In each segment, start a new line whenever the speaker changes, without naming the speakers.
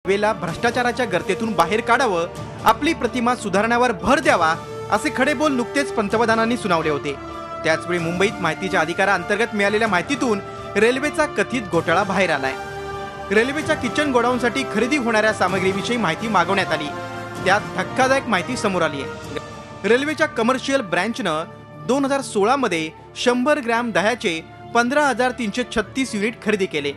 रेल्वेला भ्रष्टाचाराच्या गर्तेतून बाहेर काढावं, आपली प्रतिमा सुधारण्यावर भर द्यावा असे खडे बोल नुकतेच पंतप्रधानांनी सुनावले होते। त्याचवेळी मुंबईत माहितीच्या अधिकाराअंतर्गत मिळालेल्या माहितीतून रेल्वेचा कथित घोटाळा बाहेर आलाय। रेल्वेच्या किचन गोडाऊनसाठी खरेदी होणाऱ्या सामग्रीविषयी माहिती मागवण्यात आली, त्यात धक्कादायक माहिती समोर आली आहे। रेल्वेच्या कमर्शियल ब्रँचनं 2016 मध्ये 100 ग्रॅम दह्याचे 15,336 युनिट खरेदी केले।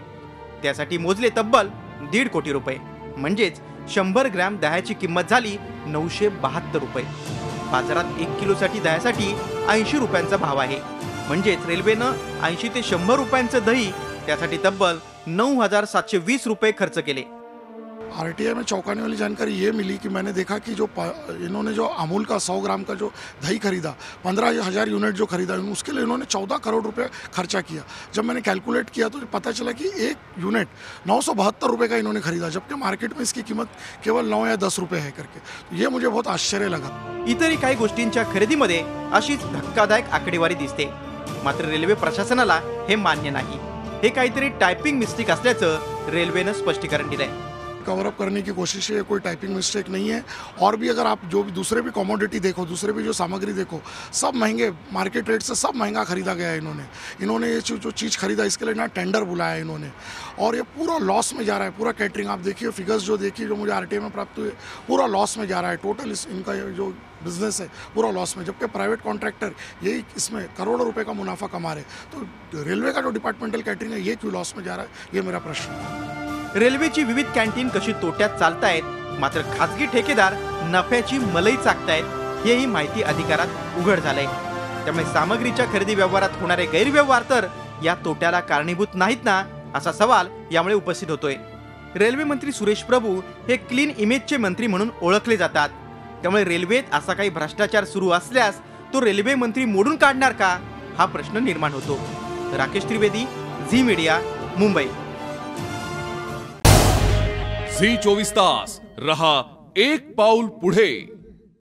त्यासाठी मोजले तब्बल 1.5 कोटी रुपये, म्हणजेच 100 ग्रॅम दह्याची किंमत झाली 972 रुपये। बाजारात 1 किलोसाठी दह्यासाठी 80 रुपयांचा भाव आहे, म्हणजेच रेल्वेनं 80 ते 100 रुपयांचं दही त्यासाठी तब्बल 9,720 रुपये खर्च केले।
आरटीआई में चौंकाने वाली जानकारी ये मिली कि मैंने देखा कि इन्होंने जो अमूल का 100 ग्राम का जो दही खरीदा, 15,000 यूनिट जो खरीदा, उसके लिए इन्होंने 14 करोड़ रुपए खर्चा किया। जब मैंने कैलकुलेट किया तो पता चला कि एक यूनिट 972 रुपये का इन्होंने खरीदा, जबकि मार्केट में इसकी कीमत केवल 9 या 10 रुपये है करके। तो ये मुझे बहुत आश्चर्य लगा।
इतरही काही गोष्टींच्या खरेदीमध्ये अशीच धक्कादायक आकडेवारी दिसते, मात्र रेल्वे प्रशासनाला हे मान्य नाही। हे काहीतरी टायपिंग मिस्टेक असल्याचं रेल्वेनं स्पष्टीकरण दिलंय।
कवर अप करने की कोशिश है, कोई टाइपिंग मिस्टेक नहीं है। और भी अगर आप जो भी दूसरे भी कमोडिटी देखो, दूसरे भी जो सामग्री देखो, सब महंगे, मार्केट रेट से सब महंगा खरीदा गया है। इन्होंने ये जो चीज़ खरीदा इसके लिए ना टेंडर बुलाया है इन्होंने, और ये पूरा लॉस में जा रहा है। पूरा कैटरिंग आप देखिए, फिगर्स जो देखिए जो मुझे आरटीआई में प्राप्त हुए, पूरा लॉस में जा रहा है। टोटल इनका जो बिजनेस है पूरा लॉस में, जबकि प्राइवेट कॉन्ट्रैक्टर यही इसमें करोड़ों रुपए का मुनाफा कमा रहे। तो रेलवे का जो डिपार्टमेंटल कैटरिंग है ये क्यों लॉस में जा रहा है, ये मेरा प्रश्न है।
रेल्वेची विविध कॅन्टीन कशी तोट्यात चालतायत, मात्र खासगी ठेकेदार नफ्याची मलई चाकतायत, हेही माहिती अधिकारात उघड झालंय। त्यामुळे सामग्रीच्या खरेदी व्यवहारात होणारे गैरव्यवहार तर या तोट्याला कारणीभूत नाहीत ना, असा सवाल यामुळे उपस्थित होतोय। रेल्वे मंत्री सुरेश प्रभू हे क्लीन इमेजचे मंत्री म्हणून ओळखले जातात, त्यामुळे रेल्वेत असा काही भ्रष्टाचार सुरू असल्यास तो रेल्वे मंत्री मोडून काढणार का, हा प्रश्न निर्माण होतो। राकेश त्रिवेदी, झी मीडिया, मुंबई।
झी 24 तास रहा एक पाऊल पुढे।